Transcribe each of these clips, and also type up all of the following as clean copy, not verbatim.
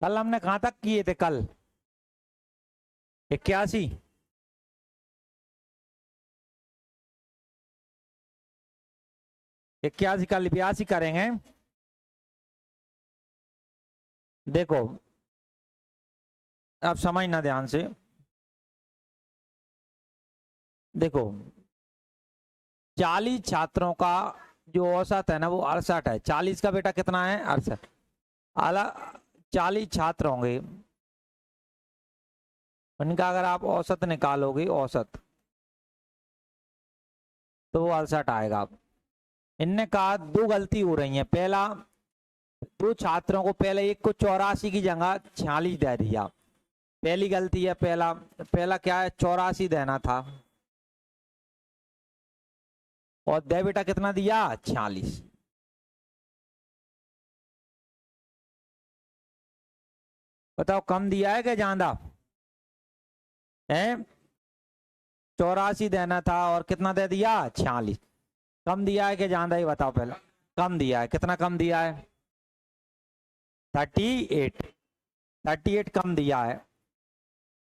कल हमने कहाँ तक किए थे? कल 81, 81, कल 82 करेंगे। देखो अब समझना ध्यान से। देखो 40 छात्रों का जो औसत है ना वो 68 है। 40 का बेटा कितना है? 68। आला 40 छात्र होंगे, उनका अगर आप औसत निकालोगे, औसत, तो वो 68 आएगा। इनने कहा दो गलती हो रही है। पहला, दो छात्रों को पहले एक को 84 की जगह 46 दे दिया। पहली गलती है। पहला क्या है? 84 देना था और दे बेटा कितना दिया? 46। बताओ कम दिया है क्या ज्यादा है? 84 देना था और कितना दे दिया? 46। कम दिया है कि ज्यादा? ही बताओ पहले। कम दिया है। कितना कम दिया है? 38। 38 कम दिया है।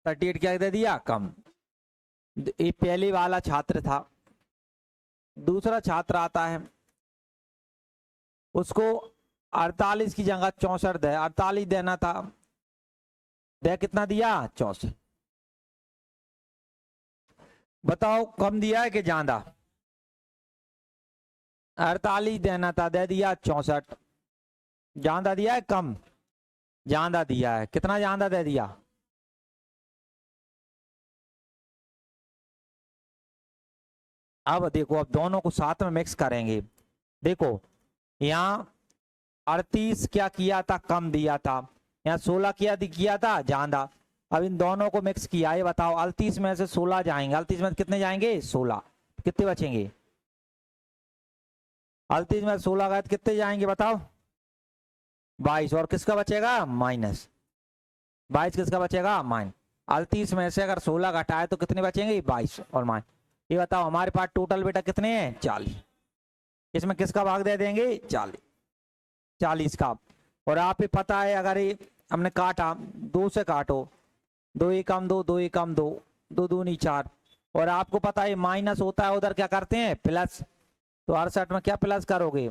38 क्या दे दिया? कम। ये पहले वाला छात्र था। दूसरा छात्र आता है, उसको 48 की जगह 64 दे, 48 देना था, दे कितना दिया? 64। बताओ कम दिया है कि ज्यादा? 48 देना था, दे दिया 64। ज्यादा दिया है कम? ज्यादा दिया है। कितना ज्यादा दे दिया? अब देखो, अब दोनों को साथ में मिक्स करेंगे। देखो यहाँ 38 क्या किया था? कम दिया था। यहाँ 16 किया था ज्यादा। अब इन दोनों को मिक्स किया। ये बताओ 38 में से 16 जाएंगे, 38 में कितने जाएंगे? 16। कितने बचेंगे? 38 में 16 गए तो कितने जाएंगे बताओ? 22। और किसका बचेगा? माइनस 22। किसका बचेगा? माइनस। 38 में से अगर 16 घटाए तो कितने बचेंगे? 22 और माइनस। ये बताओ हमारे पास टोटल बेटा कितने हैं? 40। इसमें किसका भाग दे देंगे? 40। 40 का। और आप ही पता है, अगर ये हमने काटा, 2 से काटो, 2 एकम 2, 2 एकम 2, 2 दूनी 4। और आपको पता है माइनस होता है, उधर क्या करते हैं? प्लस। तो 68 में क्या प्लस करोगे?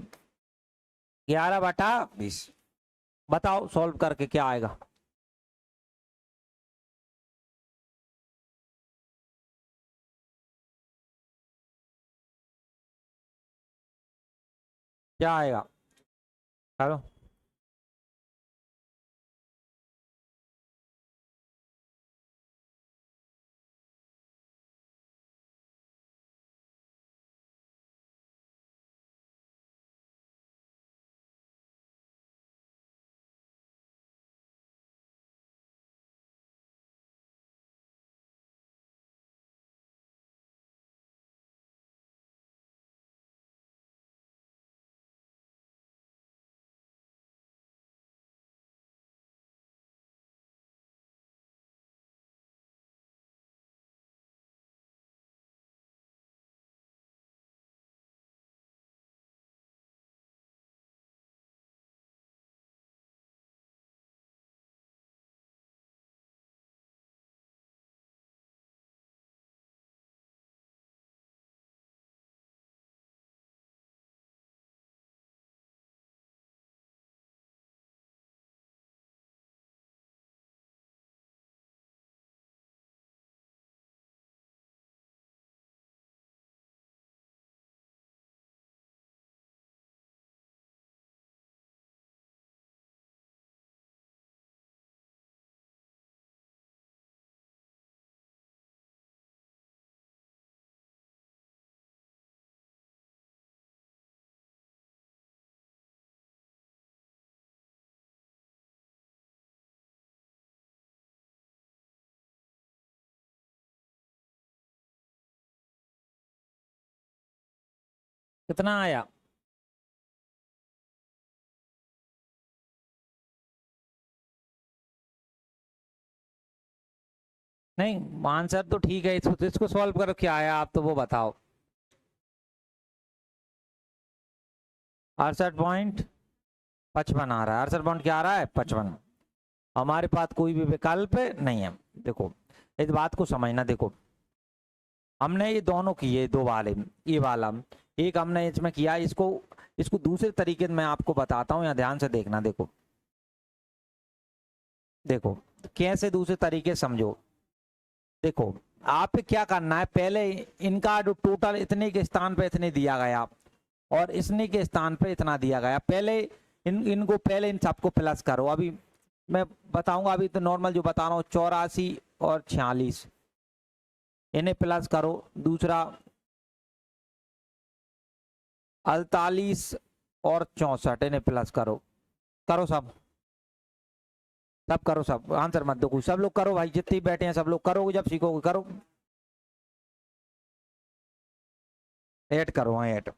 11/20। बताओ सॉल्व करके क्या आएगा? क्या आएगा? करो। कितना आया? नहीं, आंसर तो ठीक है, इसको सॉल्व करो, क्या आया आप तो वो बताओ। 68.55 आ रहा है। 68 पॉइंट क्या आ रहा है? 55। हमारे पास कोई भी विकल्प नहीं है। देखो इस बात को समझना। देखो हमने ये दोनों किए, दो वाले, ये वाला एक हमने इसमें किया। इसको इसको दूसरे तरीके से मैं आपको बताता हूँ, यहाँ ध्यान से देखना। देखो देखो कैसे दूसरे तरीके समझो। देखो आप क्या करना है, पहले इनका जो टोटल इतने के स्थान पे इतने दिया गया और इसने के स्थान पे इतना दिया गया, पहले इनको पहले इन सबको प्लस करो। अभी मैं बताऊंगा, अभी तो नॉर्मल जो बता रहा हूँ 84 और 46 इन्हें प्लस करो। दूसरा 48 और 64 इन्हें प्लस करो। करो सब, सब करो, सब आंसर मत दो कोई, सब लोग करो भाई, जितने बैठे हैं सब लोग करो, जब सीखोगे करो। ऐड करो, हाँ ऐड।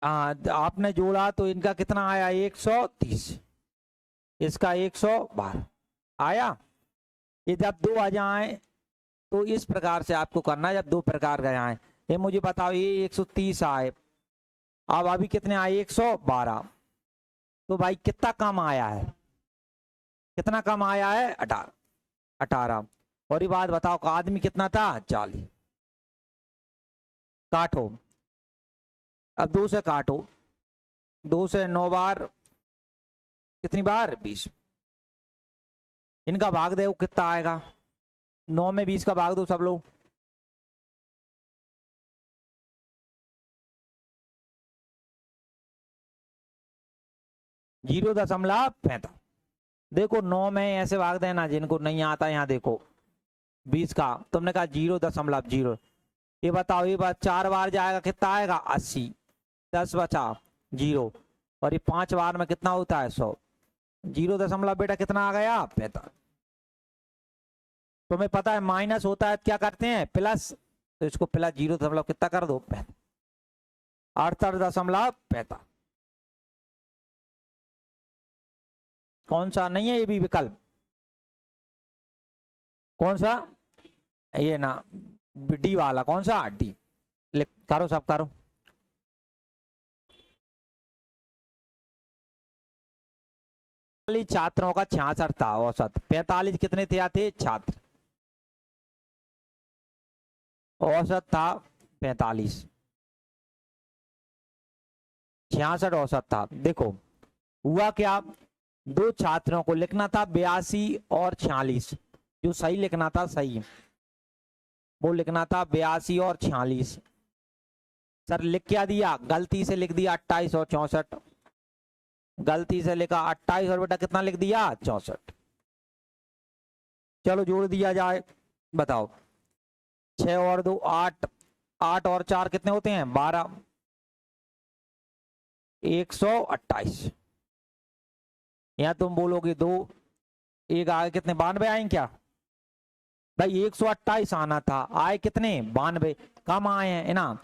हाँ आपने जोड़ा तो इनका कितना आया, 130, इसका 112 आया। ये जब दो आ जाए तो इस प्रकार से आपको करना है, जब दो प्रकार का आए। ये मुझे बताओ, ये 130 आए, अब अभी कितने आए, 112, तो भाई कितना कम आया है, कितना कम आया है, 18, 18। और ये बात बताओ का आदमी कितना था, 40। काटो, अब 2 से काटो, 2 से 9 बार, कितनी बार, 20। इनका भाग दो कितना आएगा, 9 में 20 का भाग दो सब लोग। जीरो दशमलव 35। देखो 9 में ऐसे भाग देना, जिनको नहीं आता यहाँ देखो 20 का, तुमने कहा 0.0। ये बताओ, ये बात 4 बार जाएगा कितना आएगा, 80, 10 बचा 0, और ये 5 बार में कितना होता है, 100। 0 बेटा कितना आ गया, 45। तुम्हें पता है माइनस होता है क्या करते हैं, प्लस, तो इसको प्लस 0 कितना कर दो, 68.65। कौन सा नहीं है ये भी विकल्प, कौन सा, ये ना डी वाला, कौन सा, डी। करो सब करो। छात्रों का 66 था औसत, 45 कितने थे आते छात्र, औसत था 45, 66 औसत था। देखो हुआ क्या, दो छात्रों को लिखना था 82 और 46, जो सही लिखना था, सही वो लिखना था 82 और 46। सर लिख क्या दिया, गलती से लिख दिया 28 और 64, गलती से लिखा 28 और बेटा कितना लिख दिया, 64। चलो जोड़ दिया जाए, बताओ 6 और 2 8, 8 और 4 कितने होते हैं, 12, 128। या तुम बोलोगे 2, एक आगे कितने, 92 आए क्या भाई, 128 आना था, आए कितने, 92। कम आए हैं ना,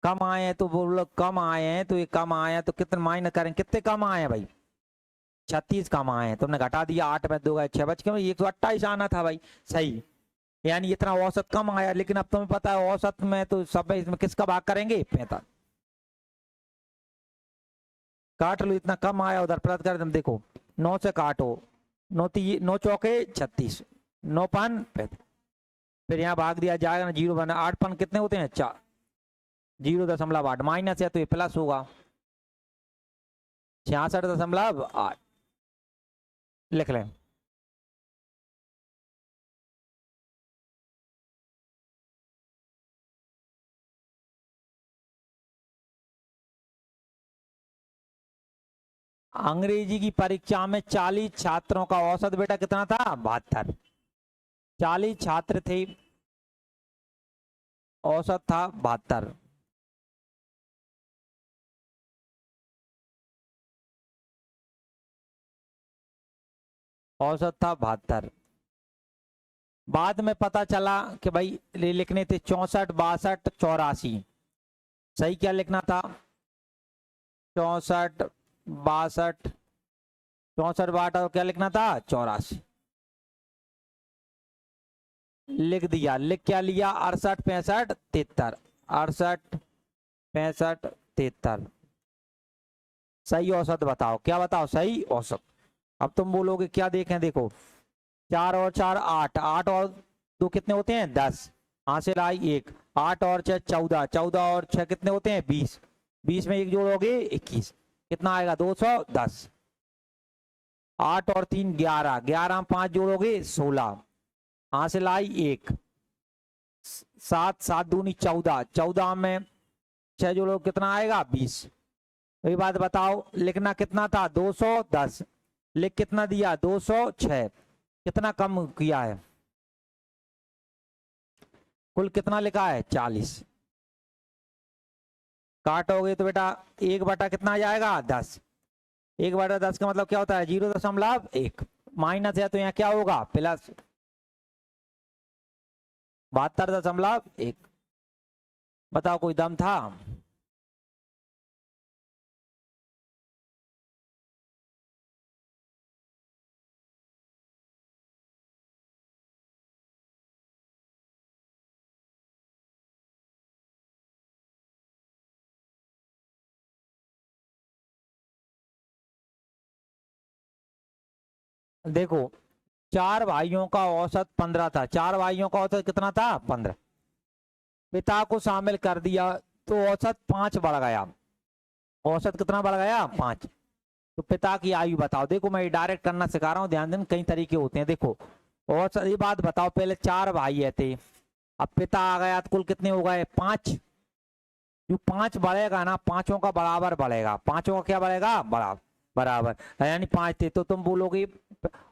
कम आए हैं तो बोलो कम आए हैं, तो ये कम आए हैं तो कितने माइनस करें, कितने कम आए हैं भाई, 36 कम आए हैं। तुमने घटा दिया, 8 में 2 गए 6 बच के, 128 आना था भाई, सही। यानी इतना औसत कम आया, लेकिन अब तुम्हें पता है औसत में तो सब इसमें किसका भाग करेंगे, 45। काट लो, इतना कम आया, उधर प्लस कर दो। देखो 9 से काटो, 9 चौके 36, 9 पान 35, फिर यहाँ भाग दिया जाएगा ना, 0 बना, 8 पान कितने होते हैं, 4, 0.8 माइनस है तो ये प्लस होगा, 66.8 लिख लें। अंग्रेजी की परीक्षा में 40 छात्रों का औसत बेटा कितना था, 72। 40 छात्र थे, औसत था 72। औसत था 72। बाद में पता चला कि भाई लिखने थे 64 62 84, सही क्या लिखना था? 64 62, 64 62 और क्या लिखना था? 84। लिख दिया। लिख क्या लिया? 68 65 73, 68 65 73। सही औसत बताओ। क्या बताओ? सही औसत। अब तुम बोलोगे क्या देखें, देखो 4 और 4 8, 8 और 2 कितने होते हैं? 10। हासिल आई 1। 8 और 6 14, 14 और 6 कितने होते हैं? 20। 20 में एक जोड़ोगे 21, कितना आएगा? 210। 8 और 3 11, 11 में 5 जोड़ोगे 16। हासिल आई 1। 7 7 दूनी 14, 14 में 6 जोड़ो कितना आएगा? 20। वही बात बताओ, लिखना कितना था? 210। लिख कितना दिया? 206। कितना कम किया है? कुल कितना लिखा है? 40। काटोगे तो बेटा 1 बटा कितना आ जाएगा? 10। 1/10 का मतलब क्या होता है? 0.1। माइनस है तो यहाँ क्या होगा? प्लस। 72.1। बताओ कोई दम था? देखो 4 भाइयों का औसत 15 था। 4 भाइयों का औसत कितना था? 15। पिता को शामिल कर दिया तो औसत 5 बढ़ गया। औसत कितना बढ़ गया? 5। तो पिता की आयु बताओ। देखो मैं डायरेक्ट करना सिखा रहा हूँ, ध्यान देना, कई तरीके होते हैं। देखो औसत, ये बात बताओ, पहले 4 भाई है थे, अब पिता आ गया तो कुल कितने हो गए? 5। जो 5 बढ़ेगा ना, पांचों का बराबर बढ़ेगा। पांचों का क्या बढ़ेगा? बराबर। बराबर यानी 5 थे तो तुम बोलोगे,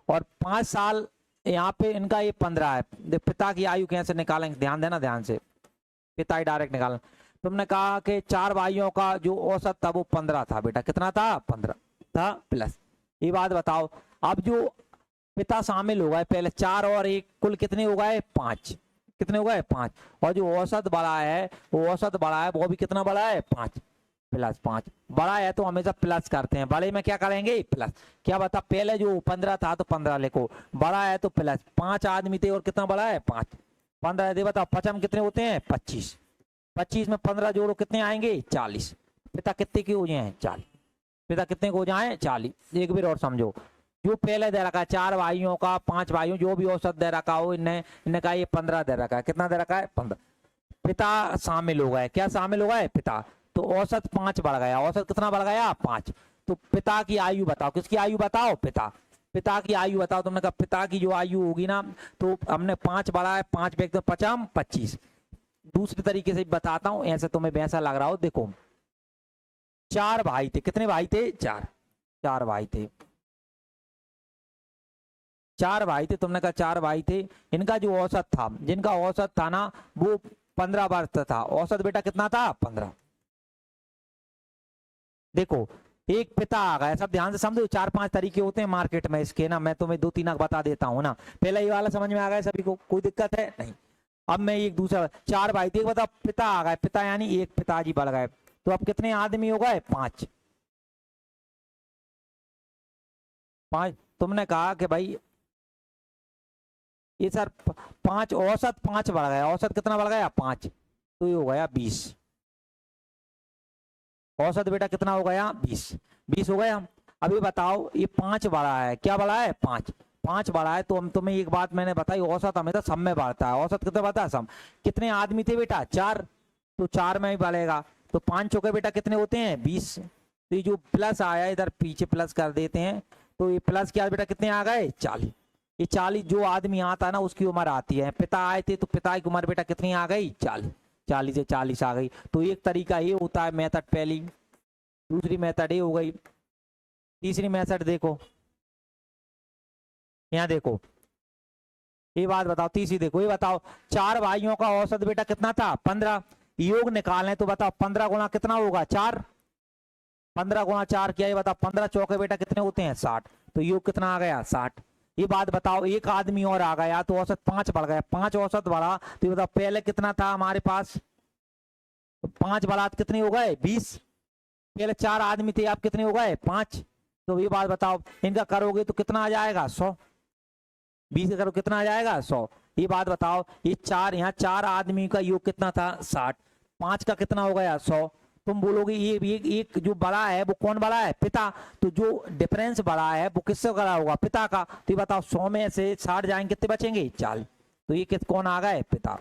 और 5 साल यहाँ पे इनका ये 15 है। पिता की आयु कैसे निकालेंगे? ध्यान देना, ध्यान से। पिता ही डायरेक्ट निकालना। तुमने कहा कि 4 भाइयों का जो औसत था वो 15 था। बेटा कितना था? 15 था प्लस। ये बात बताओ, अब जो पिता शामिल हो गए, पहले 4 और 1 कुल कितने हो गए? 5। कितने हो गए? 5। और जो औसत बढ़ा है, वो औसत बढ़ा है वो भी कितना बढ़ा है? 5 प्लस 5। बड़ा है तो हमेशा प्लस करते हैं, बड़े में क्या करेंगे? प्लस। क्या बता, पहले जो 15 था तो 15 लिखो, बड़ा है तो प्लस। 5 आदमी थे और कितना बड़ा है? 5। 15 दे बताओ, 5 में कितने होते हैं? 25। 25 में 15 जोड़ो कितने आएंगे? 40। पिता कितने के हो जाए? 40। पिता कितने को हो जाए? 40। एक बार और समझो, जो पहले दे रखा है 4 भाइयों का, 5 भाइयों, जो भी औसत दे रखा हो, इनने इनने कहा ये 15 दे रखा है। कितना दे रखा है? 15। पिता शामिल हो गए। क्या शामिल हो गए? पिता। तो औसत 5 बढ़ गया। औसत कितना बढ़ गया? 5। तो पिता की आयु बताओ। किसकी आयु बताओ? पिता। पिता की आयु बताओ। तुमने कहा पिता की जो आयु होगी ना, तो हमने 5 बढ़ा है, 5 पे 50 25। दूसरे तरीके से बताता हूं, ऐसे तुम्हें वैसा लग रहा हो। देखो 4 भाई थे। कितने भाई थे? 4। 4 भाई थे। 4 भाई थे। तुमने कहा 4 भाई थे, इनका जो औसत था, जिनका औसत था ना वो 15 वर्ष था। औसत बेटा कितना था? 15। देखो एक पिता आ गया, सब ध्यान से समझो, 4-5 तरीके होते हैं मार्केट में इसके ना, मैं तुम्हें 2-3 बता देता हूँ ना। पहला ये वाला समझ में आ गया सभी को? कोई दिक्कत है? नहीं। अब मैं एक दूसरा, 4 भाई थे, बताओ पिता आ गए, पिता यानी एक पिताजी बढ़ गए, तो अब कितने आदमी हो गए? 5। 5। तुमने कहा कि भाई ये सर 5, औसत 5 बढ़ गया। औसत कितना बढ़ गया? 5। तो ये हो गया 20। औसत बेटा कितना हो गया? 20। 20 हो गया। अभी बताओ ये 5 बढ़ा है। क्या बढ़ा है? 5। 5 बढ़ा है तो हम तुम्हें एक बात मैंने बताई, औसत हमेशा सब में बढ़ता है। औसत कितना बढ़ता है? सब। कितने आदमी थे बेटा? 4। तो 4 में ही बढ़ेगा। तो 5 चौके बेटा कितने होते हैं? 20। तो ये जो प्लस आया, इधर पीछे प्लस कर देते हैं, तो ये प्लस क्या बेटा कितने आ गए? 40। ये 40 जो आदमी आता है ना उसकी उम्र आती है। पिता आए थे तो पिता की उम्र बेटा कितनी आ गई? 40। 40 से 40 आ गई। तो एक तरीका ये होता है मेथड पहली। दूसरी मेथड ये हो गई। तीसरी मेथड देखो, यहाँ देखो, ये बात बताओ। तीसरी देखो, ये बताओ 4 भाइयों का औसत बेटा कितना था? 15। योग निकालने तो बताओ 15 गुना कितना होगा? 4। 15 गुना 4 क्या? ये बताओ 15 चौके बेटा कितने होते हैं? 60। तो योग कितना आ गया? 60। ये बात बताओ, एक आदमी और आ गया तो औसत 5 बढ़ गया। 5 औसत बढ़ा तो ये बताओ पहले कितना था हमारे पास? तो 5 बारात कितने हो गए 20, पहले 4 आदमी थे, आप कितने हो गए 5। तो ये बात बताओ, इनका करोगे तो कितना आ जाएगा 100, 20 का करो कितना आ जाएगा 100। ये बात बताओ, ये 4 यहाँ 4 आदमी का योग कितना था 60, 5 का कितना हो गया 100। तुम बोलोगे ये एक जो बड़ा है वो कौन बड़ा है पिता, तो जो डिफरेंस बड़ा है वो किससे बड़ा होगा पिता का। तो ये बताओ 100 में से 60 जाएंगे कितने बचेंगे 40, तो ये कौन आ गए पिता।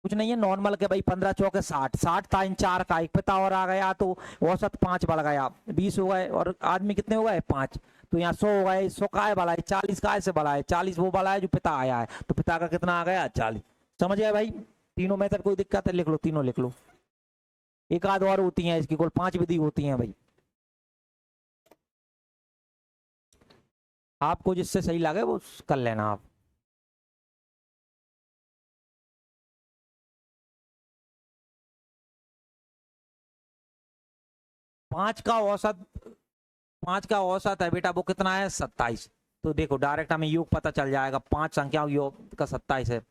कुछ नहीं है नॉर्मल के भाई 15 चौके 60, 60 था इन 4 का, एक पिता और आ गया तो औसत 5 बढ़ गया 20 हो गए, और आदमी कितने हो गए 5। तो यहाँ 100 हो गए, 100 का है बड़ा है, 40 का से बड़ा है, 40 वो बड़ा है जो पिता आया है, तो पिता का कितना आ गया 40। समझ गए भाई, तीनों मेथड कोई दिक्कत है लिख लो, तीनों लिख लो। एक आध और होती है इसकी, कुल 5 विधि होती है भाई, आपको जिससे सही लगे वो कर लेना आप। पांच का औसत, 5 का औसत है बेटा वो कितना है 27। तो देखो डायरेक्ट हमें योग पता चल जाएगा, 5 संख्याओं योग का 27 है,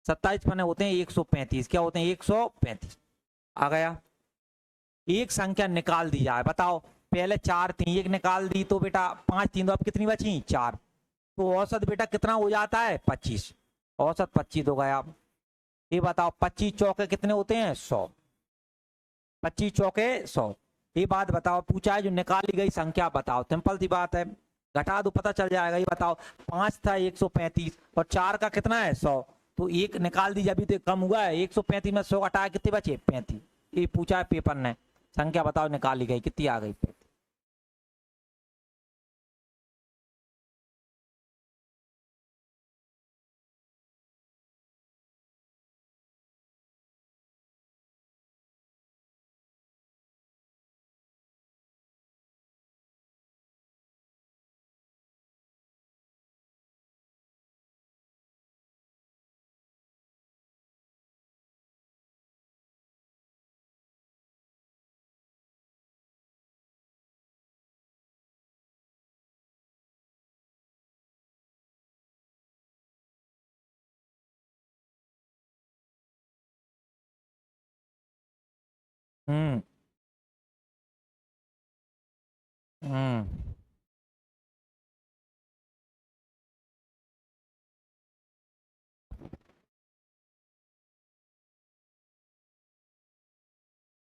27 पन्ने होते हैं 135, क्या होते हैं 135। आ गया, एक संख्या निकाल दी जाए, बताओ पहले 4 थी, एक निकाल दी तो बेटा 5 थी, तो अब कितनी बची 4, तो औसत बेटा कितना हो जाता है 25, औसत 25 हो गया। ये बताओ 25 चौके कितने होते हैं 100, 25 चौके 100। ये बात बताओ, पूछा है जो निकाली गई संख्या बताओ, सिंपल सी बात है, घटा दो पता चल जाएगा। ये बताओ 5 था 135 और 4 का कितना है 100, तो एक निकाल दीजिए, अभी तो कम हुआ है 135 में 100 घटाया कितने बचे 35। ये पूछा है पेपर ने, संख्या बताओ निकाली गई कितनी आ गई। हम्म हम्म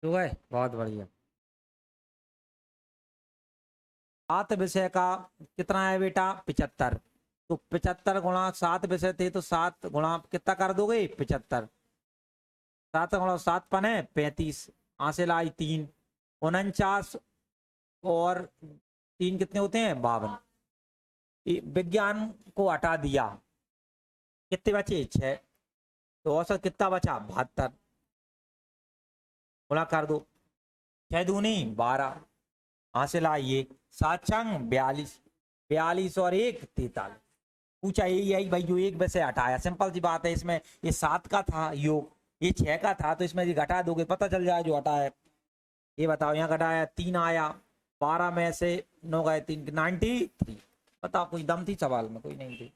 तो है बहुत बढ़िया। 7 विषय का कितना है बेटा 75, तो 75 गुणा 7 विषय थे तो 7 गुणा कितना कर दोगे 75, 7 गुणा 7 पने 35, हासिल आई 3, 49 और 3 कितने होते हैं 52। विज्ञान को हटा दिया, कितने बचे 6, तो औसत कितना बचा 72, गुणा कर दो 6 दूनी 12, हासिल आई 1, 7 छंग 42, 42 और 1 43। पूछा यही है भाई जो एक वैसे हटाया, सिंपल सी बात है, इसमें ये 7 का था योग, ये 6 का था, तो इसमें ये घटा दोगे पता चल जाए जो हटाया। ये बताओ यहाँ घटाया 3 आया, 12 में से 9 गए 3, 93। बताओ कोई दम थी सवाल में, कोई नहीं थी।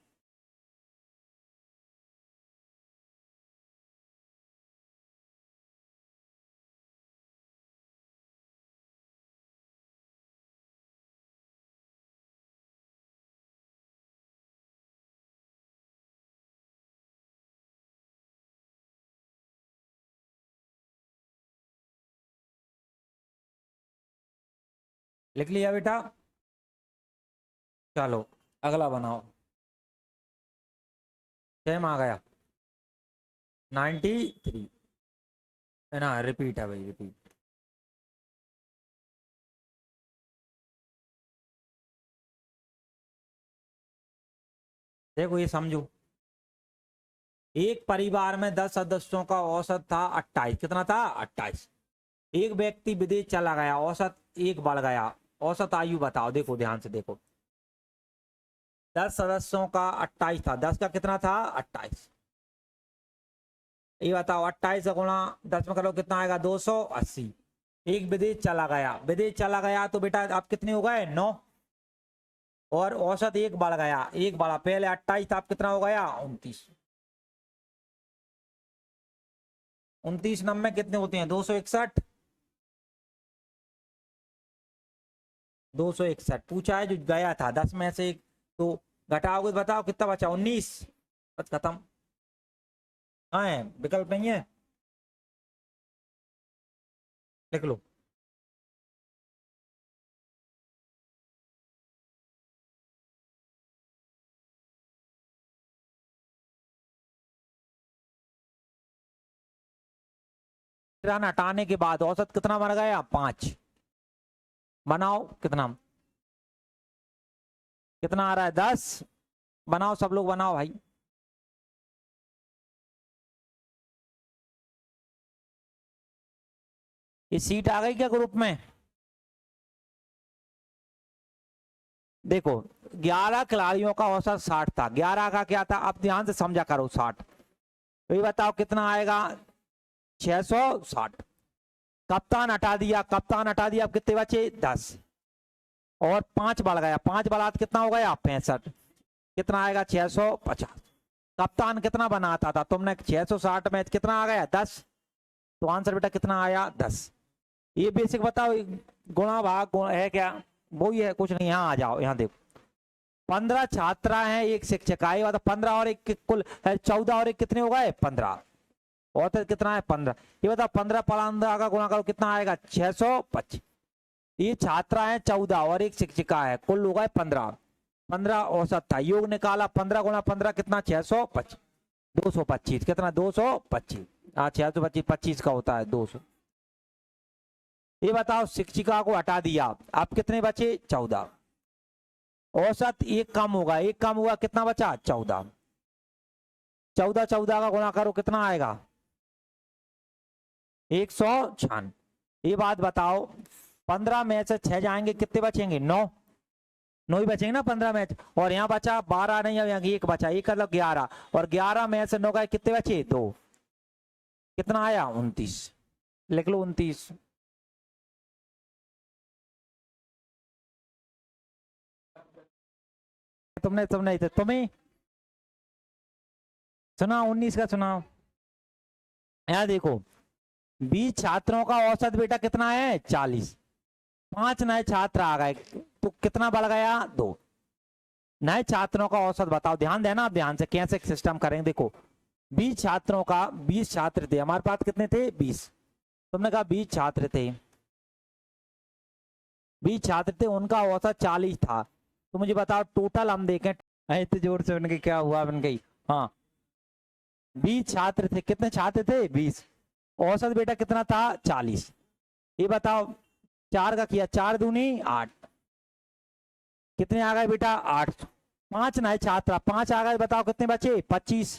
लिख लिया बेटा, चलो अगला बनाओ। सेम आ गया 93 है ना, रिपीट है भाई रिपीट। देखो ये समझो, एक परिवार में 10 सदस्यों का औसत था 28, कितना था 28। एक व्यक्ति विदेश चला गया, औसत 1 बढ़ गया, औसत आयु बताओ, देखो ध्यान से देखो, 10 सदस्यों का 28 था, 10 का कितना था 28। ये बताओ 28 का गुणा 10 में करो कितना आएगा 280। एक विदेश चला गया, विदेश चला गया तो बेटा आप कितने हो गए 9, और औसत 1 बढ़ गया, 1 बढ़ा, पहले 28 था, आप कितना हो गया 29, 29 नंबर कितने होते हैं? 261। 261 पूछा है, जो गया था 10 में से तो घटाओगे तो बताओ कितना बचा? 19। बस खत्म। हाँ है, विकल्प नहीं है, लिख लो। रन हटाने के बाद औसत कितना बन गया? 5। बनाओ कितना, कितना आ रहा है? 10। बनाओ सब लोग बनाओ भाई। ये सीट आ गई क्या ग्रुप में? देखो 11 खिलाड़ियों का औसत 60 था, 11 का क्या था? अब ध्यान से समझा करो। 60 तो ये बताओ कितना आएगा? 660। कप्तान हटा दिया, कप्तान हटा दिया, अब कितने बचे? 10। और 5 बढ़ गया, 5 बढ़ा तो कितना हो गया? 65। कितना आएगा? 650। कप्तान कितना बनाता था तुमने? 660 में कितना आ गया? 10। तो आंसर बेटा कितना आया? 10। ये बेसिक बताओ, गुणा भाग गुण है क्या? वो ही है, कुछ नहीं। यहाँ आ जाओ, यहाँ देखो 15 छात्रा हैं, एक शिक्षिका है, मतलब 15 और एक कुल 14 और एक कितने हो गए? 15। और तो कितना है? 15। ये बताओ 15 15 का गुणा करो कितना आएगा? 625। ये छात्रा है 14 और एक शिक्षिका है, कुल हो गए 15। 15 औसत था, योग निकाला, 15 गुणा 15 कितना? 625। 225 कितना? 225। हाँ 625 25 का होता है 200। ये बताओ शिक्षिका को हटा दिया, अब कितने बचे? 14। औसत एक कम होगा, एक कम हुआ, कितना बचा? 14। 14 14 का गुणा करो कितना आएगा? 196। ये बात बताओ 15 में से 6 जाएंगे, कितने बचेंगे? 9। 9 ही बचेंगे ना 15 में। और यहाँ बचा 12 नहीं, यहाँ एक बचा, एक मतलब 11। और 11 में से 9 गए, कितने बचे? 2। कितना आया? 29। लिख लो 29। तुमने तुमने तुम्हें सुना? 19 का सुनाओ। यहाँ देखो 20 छात्रों का औसत बेटा कितना है? 40। 5 नए छात्र आ गए तो कितना बढ़ गया? 2। नए छात्रों का औसत बताओ, ध्यान देना आप, ध्यान से कैसे सिस्टम करेंगे। देखो 20 छात्रों का, 20 छात्र थे हमारे पास, कितने थे? 20। तुमने कहा 20 छात्र थे, 20 छात्र थे, उनका औसत 40 था। तो मुझे बताओ टोटल हम देखें, इतने जोर से उनके क्या हुआ? बन गई। हाँ 20 छात्र थे, कितने छात्र थे? 20। औसत बेटा कितना था? 40। ये बताओ 4 का किया, 4 दूनी 8, कितने आ गए बेटा? 8। 5 नए छात्र, 5 आ गए, बताओ कितने बचे? 25।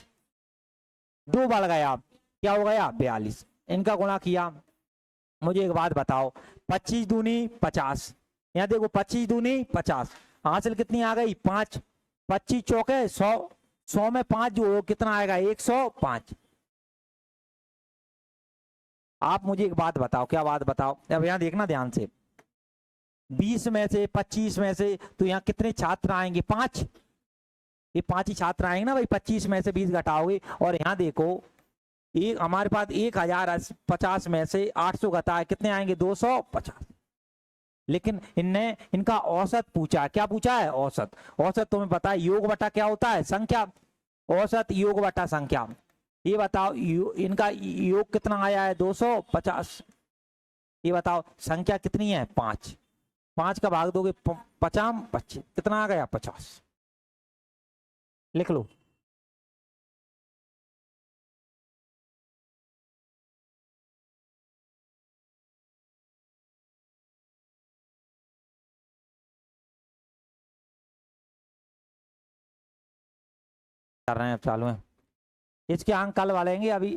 2 बढ़ गया, क्या हो गया? 42। इनका गुणा किया। मुझे एक बात बताओ 25 दूनी 50, यहाँ देखो 25 दूनी 50, हासिल कितनी आ गई? 5। 25 चौके 100, 100 में 5 जोड़ो कितना आएगा? 105। आप मुझे एक बात बताओ, क्या बात बताओ, अब यहाँ देखना ध्यान से। 20 में से 25 में से तो यहाँ कितने छात्र आएंगे? 5। ये 5 ही छात्र आएंगे ना भाई, 25 में से 20 घटाओगे। और यहाँ देखो एक हमारे पास 1050 में से 800 घटाए, कितने आएंगे? 250। लेकिन इनने इनका औसत पूछा, क्या पूछा है? औसत। औसत तुम्हें पता है योग बटा क्या होता है? संख्या। औसत योग बटा संख्या। ये बताओ इनका योग कितना आया है? 250। ये बताओ संख्या कितनी है? 5। 5 का भाग दोगे 50 25, कितना आ गया? 50। लिख लो। कर रहे हैं, चालू है। इसके अंक कल वालेंगे, अभी